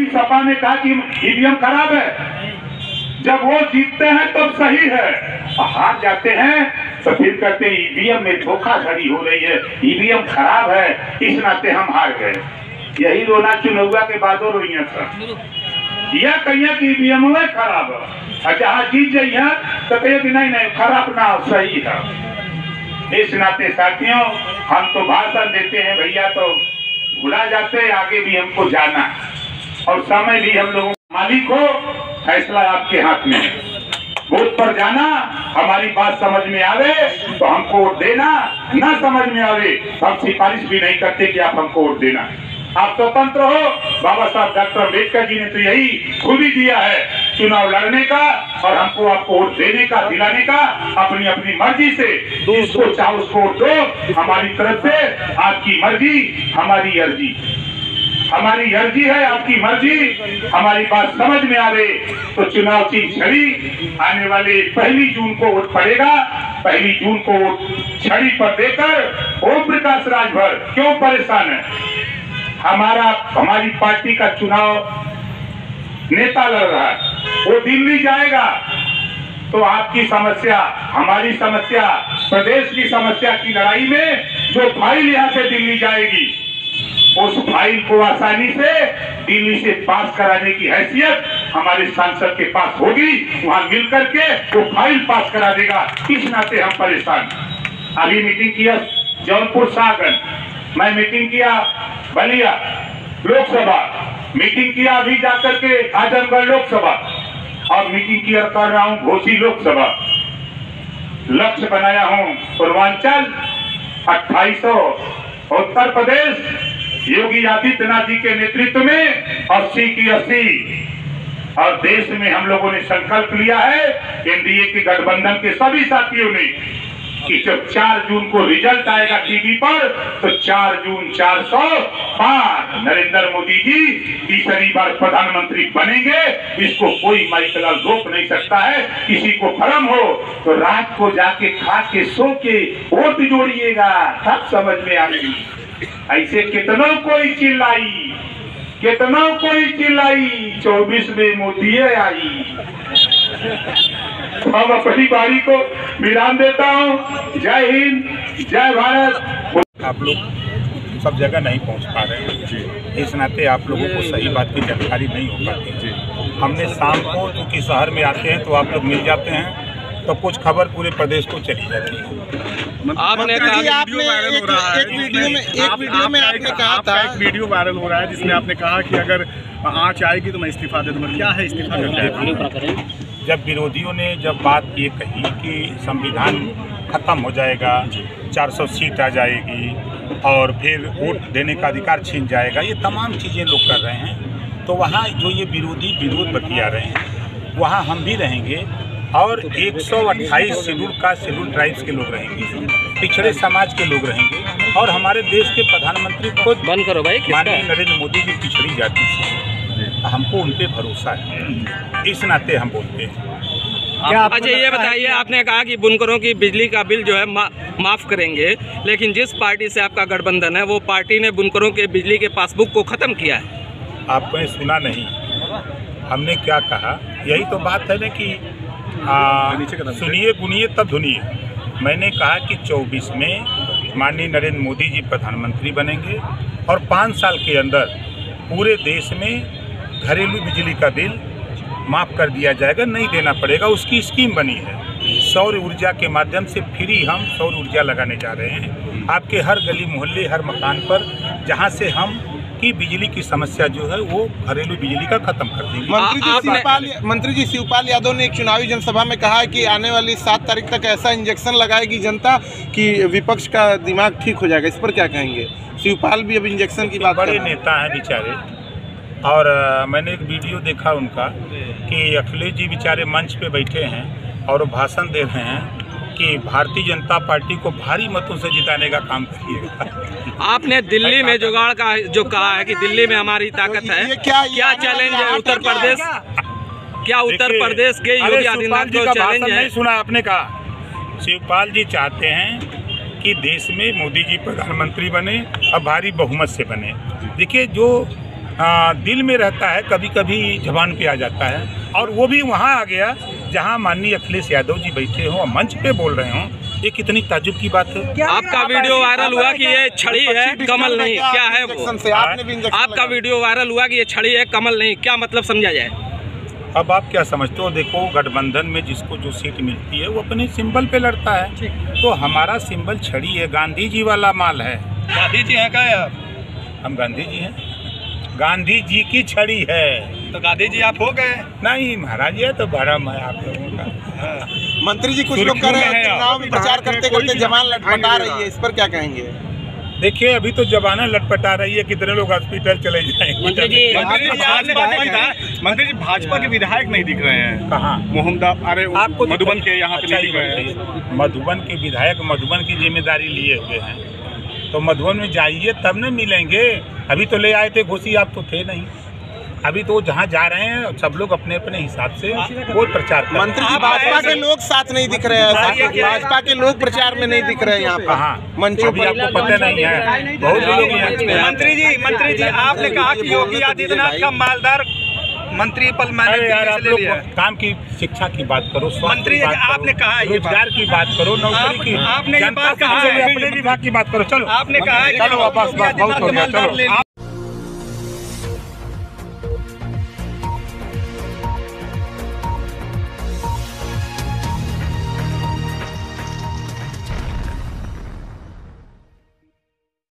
सपा ने कहा कि ईवीएम खराब है, जब वो जीतते हैं तब सही है, हार जाते हैं तो फिर कहते हैं ईवीएम में धोखाधड़ी हो रही है, ईवीएम खराब है, इस नाते हम हार गए। यही रोना चुनाव के बाद रोइया सर, यह कहिए कि ईवीएम में खराब है, जहाँ जीत जाइए तो कहिए कि नहीं खराब ना सही है। इस नाते साथियों हम तो भाषण देते हैं भैया तो भुला जाते हैं, आगे भी हमको जाना और समय भी हम लोगों मालिक हो, फैसला आपके हाथ में है। बूथ पर जाना, हमारी बात समझ में आवे तो हमको वोट देना, ना समझ में आवे तो हम सिफारिश भी नहीं करते कि आप हमको वोट देना। आप स्वतंत्र हो। बाबा साहब डॉक्टर अम्बेडकर जी ने तो यही खूबी दिया है चुनाव लड़ने का और हमको आपको वोट देने का, दिलाने का, अपनी अपनी मर्जी से जिसको चाहो उसको वोट दो। हमारी तरफ से आपकी मर्जी हमारी अर्जी, हमारी अर्जी है आपकी मर्जी, हमारी बात समझ में आवे तो चुनाव की छड़ी आने वाले 1 जून को वोट पड़ेगा। 1 जून को वोट छड़ी पर देकर ओम प्रकाश राजभर क्यों परेशान है? हमारी पार्टी का चुनाव नेता लड़ रहा है, वो दिल्ली जाएगा तो आपकी समस्या, हमारी समस्या, प्रदेश की समस्या की लड़ाई में जो फाइल यहाँ से दिल्ली जाएगी उस फाइल को आसानी से दिल्ली से पास कराने की हैसियत हमारे सांसद के पास होगी, वहां मिल करके वो फाइल पास करा देगा। इस नाते हम परेशान। अभी मीटिंग किया जौनपुर सागंज, मैं मीटिंग किया बलिया लोकसभा, मीटिंग किया अभी जाकर के आजमगढ़ लोकसभा और मीटिंग किया कर रहा हूँ घोसी लोकसभा। लक्ष्य बनाया हूँ पूर्वांचल 2800, उत्तर प्रदेश योगी आदित्यनाथ जी के नेतृत्व में 80 की 80 और देश में हम लोगों ने संकल्प लिया है एनडीए के गठबंधन के सभी साथियों ने कि जब 4 जून को रिजल्ट आएगा टीवी पर तो 4 जून 405 नरेंद्र मोदी जी तीसरी बार प्रधानमंत्री बनेंगे। इसको कोई माइकलाल रोक नहीं सकता है। किसी को भ्रम हो तो रात को जाके खा के सो के वोट जोड़िएगा, सब समझ में आएगी। ऐसे कितनों कोई चिल्लाई, कितनों कोई चिल्लाई, 24 में मोदी आई। हम अपनी बारी को विराम देता हूँ। जय हिंद, जय भारत। आप लोग सब जगह नहीं पहुँच पा रहे हैं, इस नाते आप लोगों को सही बात की जानकारी नहीं हो पाती। हमने शाम को चूँकि शहर में आते हैं तो आप लोग मिल जाते हैं तो कुछ खबर पूरे प्रदेश को चली जाती है। आपने कहा एक वीडियो में आपने कहा था, एक वीडियो वायरल हो रहा है जिसमें आपने कहा कि अगर आँच आएगी तो मैं इस्तीफा दे दूंगा। क्या है इस्तीफा करना? जब विरोधियों ने जब बात ये कही कि संविधान खत्म हो जाएगा, 400 सीट आ जाएगी और फिर वोट देने का अधिकार छीन जाएगा, ये तमाम चीज़ें लोग कर रहे हैं, तो वहाँ जो ये विरोधी विरोध बतिया रहे हैं वहाँ हम भी रहेंगे और 128 शेड्यूल ट्राइब्स के लोग रहेंगे, पिछड़े समाज के लोग रहेंगे और हमारे देश के प्रधानमंत्री खुद बंद करो भाई, माननीय नरेंद्र मोदी जी पिछड़ी जाति से, हमको उन पे भरोसा है, इस नाते हम बोलते हैं। अच्छा ये बताइए, आपने कहा कि बुनकरों की बिजली का बिल जो है माफ़ करेंगे, लेकिन जिस पार्टी से आपका गठबंधन है वो पार्टी ने बुनकरों के बिजली के पासबुक को ख़त्म किया है। आपने सुना नहीं, हमने क्या कहा? यही तो बात है ना कि सुनिए गुनिए तब धुनिए। मैंने कहा कि 24 में माननीय नरेंद्र मोदी जी प्रधानमंत्री बनेंगे और 5 साल के अंदर पूरे देश में घरेलू बिजली का बिल माफ़ कर दिया जाएगा, नहीं देना पड़ेगा। उसकी स्कीम बनी है, सौर ऊर्जा के माध्यम से फ्री हम सौर ऊर्जा लगाने जा रहे हैं आपके हर गली मोहल्ले, हर मकान पर, जहां से हम की बिजली की समस्या जो है वो घरेलू बिजली का खत्म कर देंगे। मंत्री जी शिवपाल यादव ने एक चुनावी जनसभा में कहा है कि आने वाली 7 तारीख तक ऐसा इंजेक्शन लगाएगी जनता कि विपक्ष का दिमाग ठीक हो जाएगा। इस पर क्या कहेंगे? शिवपाल भी अब इंजेक्शन की बात कर रहे हैं। बड़े नेता हैं बेचारे, और मैंने एक वीडियो देखा उनका कि अखिलेश जी बेचारे मंच पे बैठे हैं और भाषण दे रहे हैं कि भारतीय जनता पार्टी को भारी मतों से जिताने का काम करिएगा। आपने दिल्ली में जुगाड़ का जो कहा है कि दिल्ली में हमारी ताकत है, क्या चैलेंज है उत्तर प्रदेश? क्या उत्तर प्रदेश के योगी आदित्यनाथ को चैलेंज है? नहीं सुना आपने कहा? शिवपाल जी चाहते हैं कि देश में मोदी जी प्रधानमंत्री बने और भारी बहुमत से बने। देखिए, जो दिल में रहता है, कभी कभी जबान पे आ जाता है, और वो भी वहाँ आ गया जहाँ माननीय अखिलेश यादव जी बैठे हों और मंच पे बोल रहे हों। ये कितनी ताज्जुब की बात है। आपका वीडियो वायरल हुआ कि ये छड़ी है कमल नहीं, क्या है वो? आपका वीडियो वायरल हुआ कि ये छड़ी है कमल नहीं, क्या मतलब समझा जाए? अब आप क्या समझते हो? देखो, गठबंधन में जिसको जो सीट मिलती है वो अपने सिंबल पे लड़ता है। तो हमारा सिंबल छड़ी है, गांधी जी वाला माल है। गांधी जी हैं क्या आप? हम गांधी जी हैं, गांधी जी की छड़ी है। तो गांधी जी आप हो गए? नहीं महाराज, ये तो भरम है आप लोगों का। मंत्री जी कुछ लोग कह रहे हैं चुनाव में प्रचार करते करते जवान लटपटा रही है, इस पर क्या कहेंगे? देखिए, अभी तो जमाना लटपटा रही है, कितने लोग हॉस्पिटल चले जाएंगे। मंत्री जी भाजपा के विधायक नहीं दिख रहे हैं। कहाँ? मोहम्मद, अरे आपको मधुबन के यहाँ पे नहीं दिख रहे हैं। मधुबन के विधायक मधुबन की जिम्मेदारी लिए हुए हैं, तो मधुबन में जाइए तब न मिलेंगे। अभी तो ले आए थे घोषी, आप तो थे नहीं। अभी तो जहाँ जा रहे हैं सब लोग अपने अपने हिसाब से वो प्रचार कर रहे हैं। मंत्री जी, भाजपा के लोग साथ नहीं दिख रहे हैं, भाजपा के लोग प्रचार में नहीं दिख रहे हैं यहाँ पर। कहाँ? मंचों अभी आपको पता नहीं है, बहुत लोग हैं। मंत्री जी आपने कहा कि योगी आदित्यनाथ का मालदार मंत्री पल अरे यार, आप लोग काम की, शिक्षा की बात करो, स्वास्थ्य की बात करो, आपने कहा रोजगार की बात करो, नौकरी की, आपने ये जनता बात कहा से अपने विभाग की बात करो। चलो आपने कहा चलो, बस बहुत हो गया, चलो।